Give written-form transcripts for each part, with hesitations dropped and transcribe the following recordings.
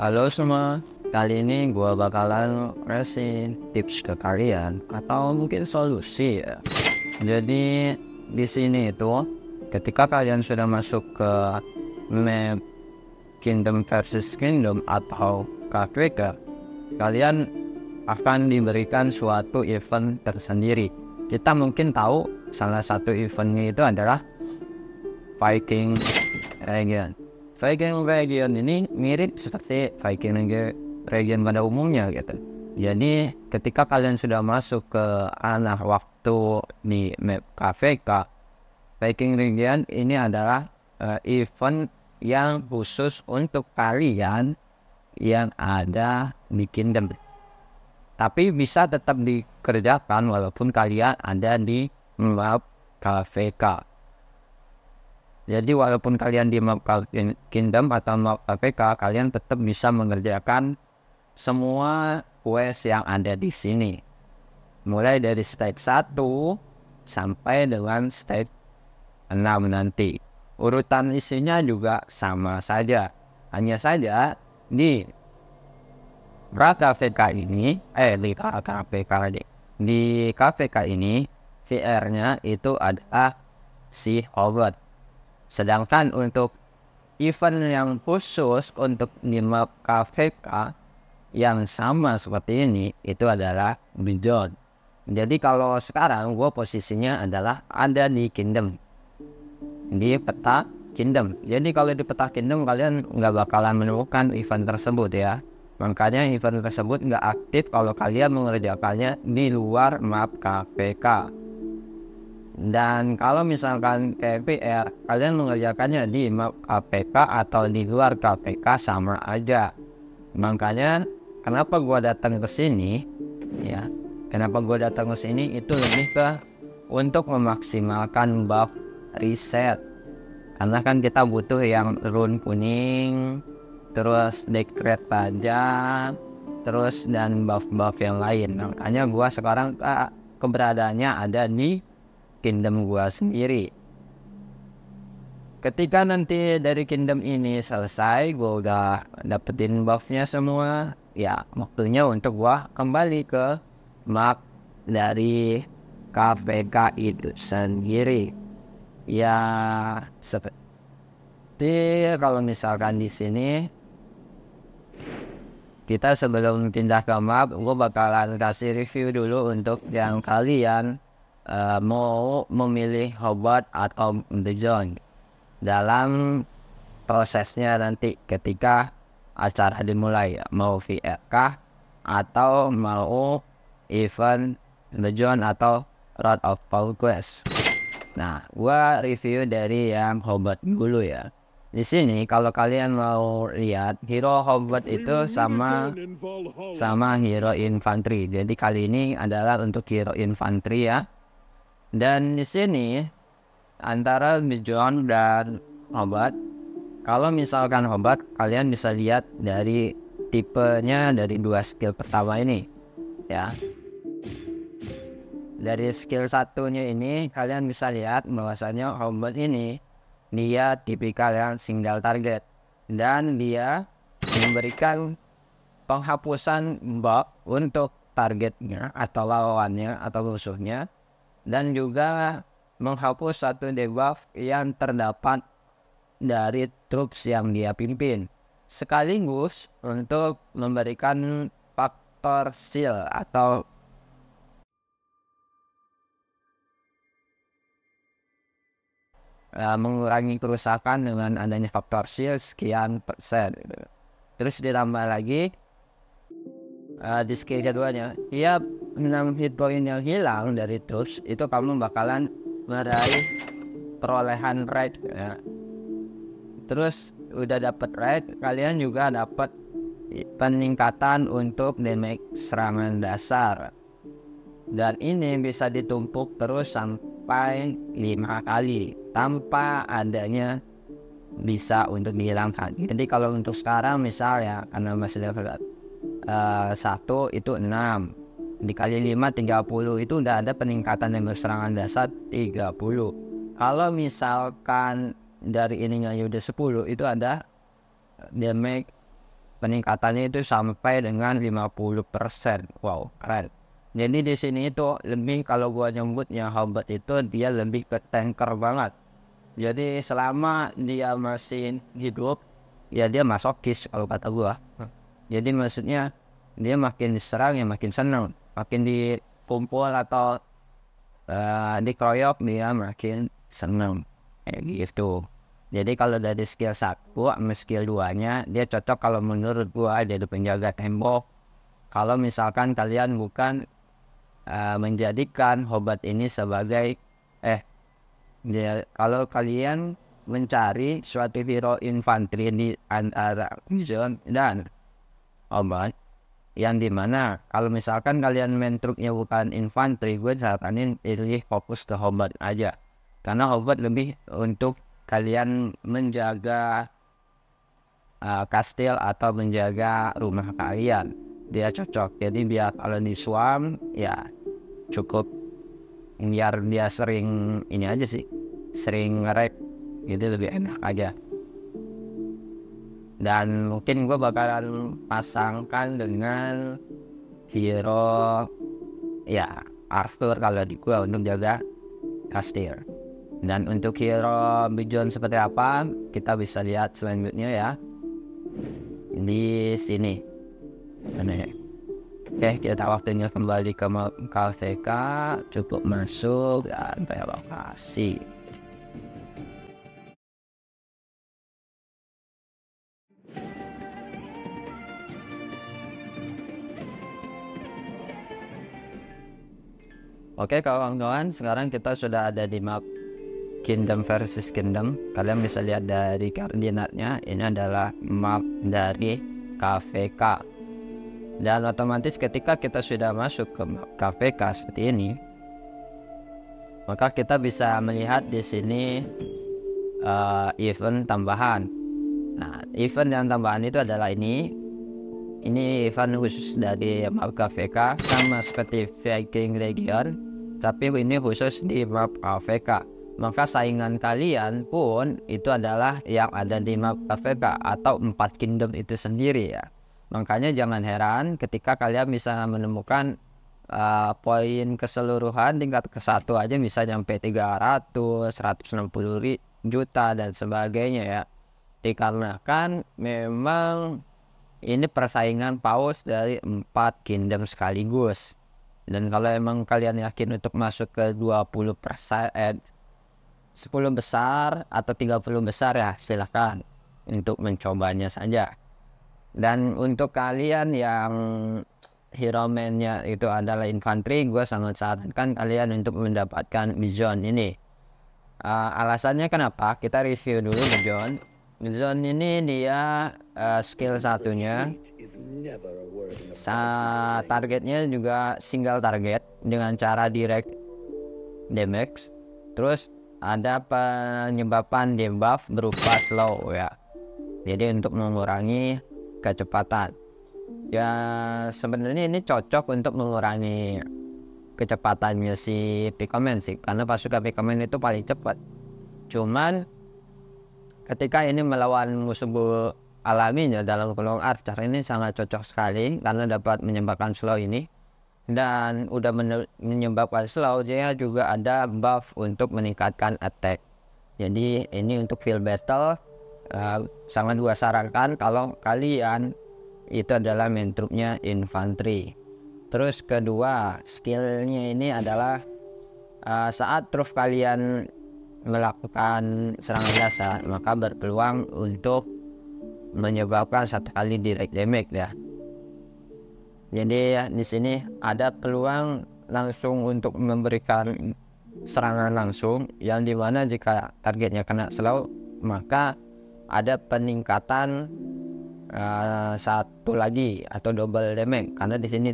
Halo semua, kali ini gue bakalan ngasih tips ke kalian atau mungkin solusi ya. Jadi di sini itu ketika kalian sudah masuk ke map Kingdom versus Kingdom atau KVK, kalian akan diberikan suatu event tersendiri. Kita mungkin tahu salah satu eventnya itu adalah Viking Region. Viking Region ini mirip seperti Viking Region pada umumnya gitu. Jadi ketika kalian sudah masuk ke ranah waktu di map KVK, Viking Region ini adalah event yang khusus untuk kalian yang ada di Kingdom. Tapi bisa tetap dikerjakan walaupun kalian ada di map KVK. Jadi walaupun kalian di map Kingdom atau map KVK, kalian tetap bisa mengerjakan semua quest yang ada di sini. Mulai dari stage 1 sampai dengan stage 6 nanti. Urutan isinya juga sama saja. Hanya saja di KVK ini, di KVK ini VR-nya itu ada si Howard. Sedangkan untuk event yang khusus untuk di map KVK yang sama seperti ini itu adalah Beyond. Jadi kalau sekarang gue posisinya adalah ada di Kingdom, di peta Kingdom. Jadi kalau di peta Kingdom kalian nggak bakalan menemukan event tersebut ya. Makanya event tersebut nggak aktif kalau kalian mengerjakannya di luar map KVK. Dan kalau misalkan VR kalian mengerjakannya di map KPK atau di luar KPK sama aja. Makanya kenapa gua datang ke sini ya, kenapa gua datang ke sini itu lebih ke untuk memaksimalkan buff reset. Karena kan kita butuh yang rune kuning, terus decret pajak, terus dan buff-buff yang lain. Makanya gua sekarang keberadaannya ada di Kingdom gua sendiri. Ketika nanti dari Kingdom ini selesai, gua udah dapetin buffnya semua, ya waktunya untuk gua kembali ke map dari KVK itu sendiri. Ya seperti kalau misalkan di sini kita sebelum pindah ke map, gua bakalan kasih review dulu untuk yang kalian mau memilih Hobart atau Beyond dalam prosesnya nanti ketika acara dimulai, mau VR kah atau mau event Beyond atau Road of Conquest. Nah, gua review dari yang Hobart dulu ya. Di sini kalau kalian mau lihat hero Hobart itu sama hero infantry. Jadi kali ini adalah untuk hero infantry ya. Dan di sini antara Beyond dan Hobart, kalau misalkan Hobart kalian bisa lihat dari tipenya dari dua skill pertama ini ya. Dari skill satunya ini kalian bisa lihat bahwasanya Hobart ini dia tipikal yang single target dan dia memberikan penghapusan buff untuk targetnya atau lawannya atau musuhnya, dan juga menghapus satu debuff yang terdapat dari troops yang dia pimpin, sekaligus untuk memberikan faktor shield atau mengurangi kerusakan dengan adanya faktor shield sekian persen. Terus ditambah lagi di skill keduanya, tiap 6 hit point yang hilang dari troops itu kamu bakalan meraih perolehan raid ya. Terus udah dapat raid, kalian juga dapat peningkatan untuk damage serangan dasar, dan ini bisa ditumpuk terus sampai 5 kali tanpa adanya bisa untuk dihilangkan. Jadi kalau untuk sekarang misalnya karena masih level 1 itu 6 dikali 5 30, itu udah ada peningkatan damage serangan dasar 30. Kalau misalkan dari ininya udah 10, itu ada damage peningkatannya itu sampai dengan 50%. Wow, keren. Jadi di sini itu lebih, kalau gua nyebutnya Hobart itu dia lebih ke tanker banget. Jadi selama dia masih hidup ya dia masokis kalau kata gua. Jadi maksudnya dia makin diserang ya makin seneng, makin dikumpul atau dikeroyok dia makin seneng kayak gitu. Jadi kalau dari skill 1 sama skill 2-nya dia cocok kalau menurut gua jadi penjaga tembok. Kalau misalkan kalian bukan menjadikan Hobart ini sebagai kalau kalian mencari suatu hero infanteri di antara Vision dan Hobart, yang dimana kalau misalkan kalian main truknya bukan infanteri, gue saranin pilih fokus ke Hobart aja, karena Hobart lebih untuk kalian menjaga kastil atau menjaga rumah kalian. Dia cocok, jadi biar kalau di swarm ya cukup biar dia sering ini aja sih, sering nge-raid gitu, lebih enak aja. Dan mungkin gue bakalan pasangkan dengan hero ya Arthur kalau di gue untuk jaga kastil. Dan untuk hero Bijon seperti apa kita bisa lihat selanjutnya ya di sini. Oke, kita waktunya kembali ke KVK, cukup masuk dan relokasi. Oke kawan-kawan, sekarang kita sudah ada di map Kingdom versus Kingdom. Kalian bisa lihat dari koordinatnya, ini adalah map dari KVK. Dan otomatis ketika kita sudah masuk ke map KVK seperti ini, maka kita bisa melihat di sini event tambahan. Nah, event yang tambahan itu adalah ini event khusus dari map KVK, sama seperti Viking Legion, tapi ini khusus di map KVK. Maka saingan kalian pun itu adalah yang ada di map KVK atau 4 kingdom itu sendiri ya. Makanya jangan heran ketika kalian bisa menemukan poin keseluruhan tingkat ke-1 aja bisa sampai 300, 160 juta dan sebagainya ya. Dikarenakan memang ini persaingan paus dari 4 kingdom sekaligus. Dan kalau emang kalian yakin untuk masuk ke 20%, 10 besar atau 30 besar ya silahkan untuk mencobanya saja. Dan untuk kalian yang hero man-nya itu adalah infanteri, gue sangat sarankan kalian untuk mendapatkan Bijon ini. Alasannya kenapa? Kita review dulu Bijon. Bijon ini dia skill 1-nya targetnya juga single target dengan cara direct damage. Terus ada penyebabkan debuff berupa slow ya, jadi untuk mengurangi kecepatan ya. Sebenarnya ini cocok untuk mengurangi kecepatannya si Pikoman sih, karena pasukan Pikoman itu paling cepat. Cuman ketika ini melawan musuh alaminya dalam kolong archer, ini sangat cocok sekali karena dapat menyebabkan slow ini. Dan udah menyebabkan slow, dia juga ada buff untuk meningkatkan attack. Jadi ini untuk field battle sangat gua sarankan kalau kalian itu adalah main trupnya infanteri. Terus kedua skillnya ini adalah saat trup kalian melakukan serangan dasar maka berpeluang untuk menyebabkan 1 kali direct damage ya. Jadi di sini ada peluang langsung untuk memberikan serangan langsung, yang dimana jika targetnya kena slow maka ada peningkatan 1 lagi atau double damage, karena di sini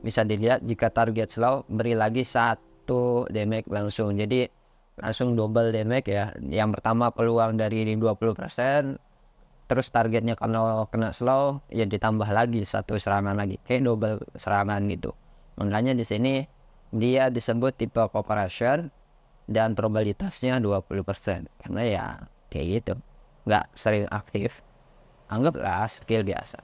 bisa dilihat jika target slow beri lagi 1 damage langsung, jadi langsung double damage ya. Yang pertama peluang dari 20%, terus targetnya kalau kena slow ya ditambah lagi 1 serangan lagi, kayak double serangan gitu. Makanya di sini dia disebut tipe cooperation dan probabilitasnya 20%, karena ya kayak gitu, nggak sering aktif, anggaplah skill biasa.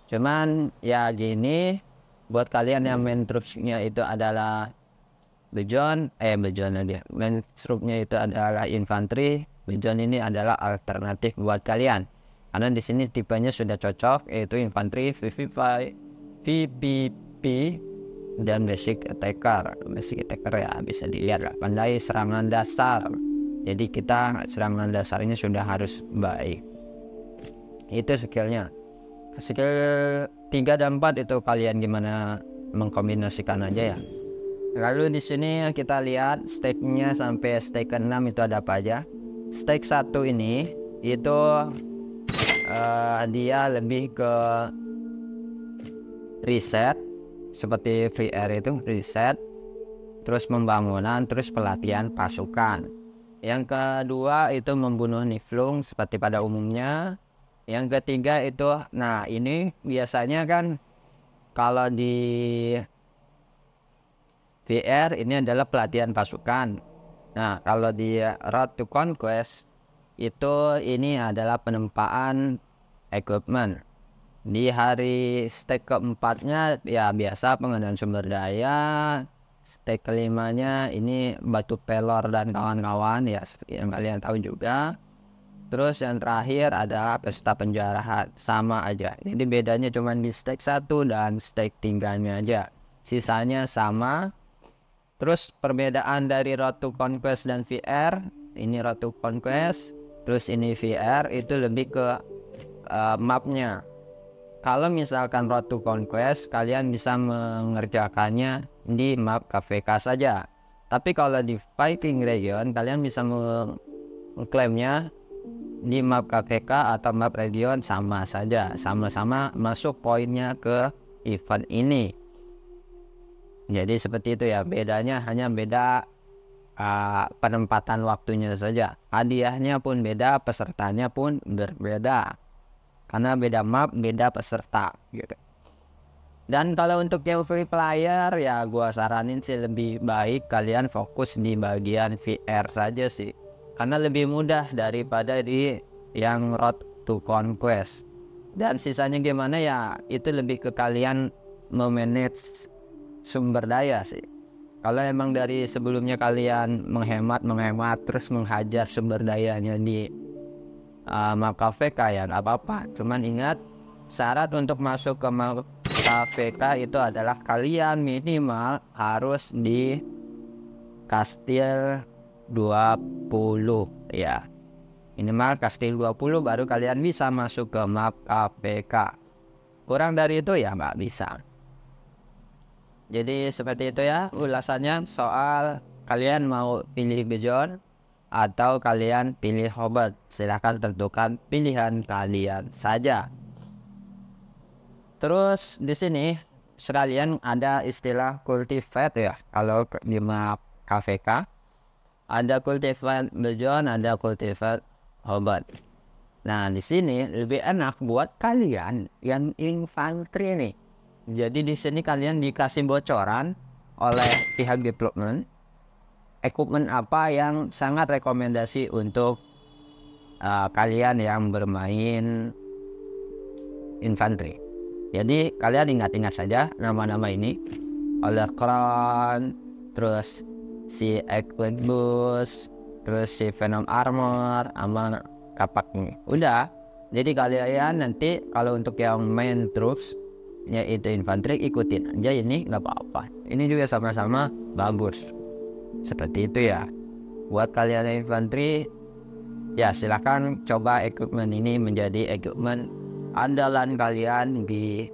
Cuman ya gini, buat kalian yang main troopsnya itu adalah Bejon dia main troopnya itu adalah infanteri, Bejon ini adalah alternatif buat kalian karena di sini tipenya sudah cocok, yaitu infanteri, VVP dan basic attacker ya, bisa dilihat lah, pandai serangan dasar. Jadi kita serangan dasarnya sudah harus baik. Itu skillnya. Skill 3 dan 4 itu kalian gimana mengkombinasikan aja ya. Lalu di sini kita lihat stacknya sampai stack ke-6 itu ada apa aja. Stack 1 ini itu dia lebih ke reset, seperti free air itu reset, terus pembangunan, terus pelatihan pasukan. Yang kedua itu membunuh niflung seperti pada umumnya. Yang ketiga itu, nah ini biasanya kan kalau di VR ini adalah pelatihan pasukan. Nah kalau di Road to Conquest itu ini adalah penempaan equipment. Di hari stack keempatnya ya biasa pengadaan sumber daya. Stack kelimanya ini batu pelor dan kawan-kawan ya, yang kalian tahu juga. Terus yang terakhir adalah pesta penjarahan, sama aja. Jadi bedanya cuma di stack 1 dan stack 3-nya aja. Sisanya sama. Terus perbedaan dari Road to Conquest dan VR, ini Road to Conquest, terus ini VR, itu lebih ke mapnya. Kalau misalkan Road to Conquest, kalian bisa mengerjakannya di map KVK saja. Tapi kalau di Fighting Region, kalian bisa mengklaimnya di map KVK atau map region, sama saja, sama-sama masuk poinnya ke event ini. Jadi seperti itu ya, bedanya hanya beda penempatan waktunya saja. Hadiahnya pun beda, pesertanya pun berbeda karena beda map, beda peserta gitu. Dan kalau untuk yang free player ya gua saranin sih lebih baik kalian fokus di bagian VR saja sih, karena lebih mudah daripada di yang Road to Conquest. Dan sisanya gimana ya, itu lebih ke kalian memanage sumber daya sih. Kalau emang dari sebelumnya kalian menghemat terus menghajar sumber dayanya di map KVK ya nggak apa-apa. Cuman ingat, syarat untuk masuk ke map KVK itu adalah kalian minimal harus di Kastil 20 ya. Minimal Kastil 20 baru kalian bisa masuk ke map KVK. Kurang dari itu ya nggak bisa. Jadi seperti itu ya ulasannya soal kalian mau pilih Bejon atau kalian pilih Hobart. Silahkan tentukan pilihan kalian saja. Terus di sini sekalian ada istilah cultivate ya. Kalau di map KVK ada cultivate Bejon, ada cultivate Hobart. Nah di sini lebih enak buat kalian yang infanteri nih. Jadi di sini kalian dikasih bocoran oleh pihak development equipment apa yang sangat rekomendasi untuk kalian yang bermain infanteri. Jadi kalian ingat-ingat saja nama-nama ini, Holocron, terus si Equibus, terus si Venom Armor, sama kapak ini. Udah. Jadi kalian nanti kalau untuk yang main troops yaitu infanteri, ikutin aja ini, nggak apa-apa. Ini juga sama-sama bagus. Seperti itu ya. Buat kalian yang infanteri ya silahkan coba equipment ini menjadi equipment andalan kalian di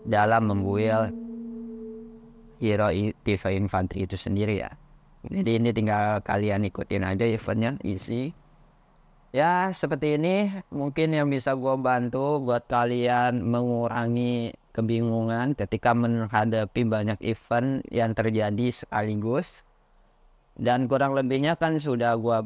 dalam membuild hero TV infanteri itu sendiri ya. Jadi ini tinggal kalian ikutin aja eventnya, isi. Ya seperti ini mungkin yang bisa gue bantu buat kalian mengurangi kebingungan ketika menghadapi banyak event yang terjadi sekaligus. Dan kurang lebihnya kan sudah gue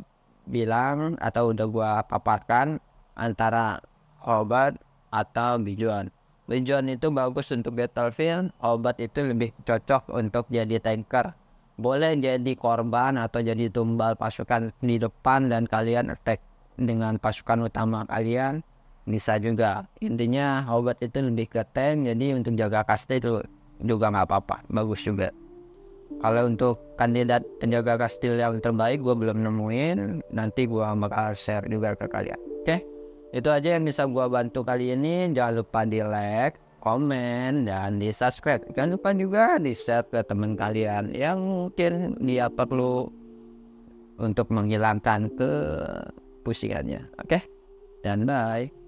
bilang atau udah gue paparkan antara Hobart atau Bejon. Bejon itu bagus untuk battlefield, Hobart itu lebih cocok untuk jadi tanker. Boleh jadi korban atau jadi tumbal pasukan di depan dan kalian attack dengan pasukan utama kalian. bisa juga. Intinya obat itu lebih ke tank, jadi untuk jaga kasta itu juga nggak apa-apa, bagus juga. Kalau untuk kandidat penjaga kastil yang terbaik gue belum nemuin, nanti gue bakal share juga ke kalian. Oke, itu aja yang bisa gue bantu kali ini. Jangan lupa di like, komen, dan di subscribe. Jangan lupa juga di share ke teman kalian yang mungkin dia perlu untuk menghilangkan kepusingannya. Oke, dan bye.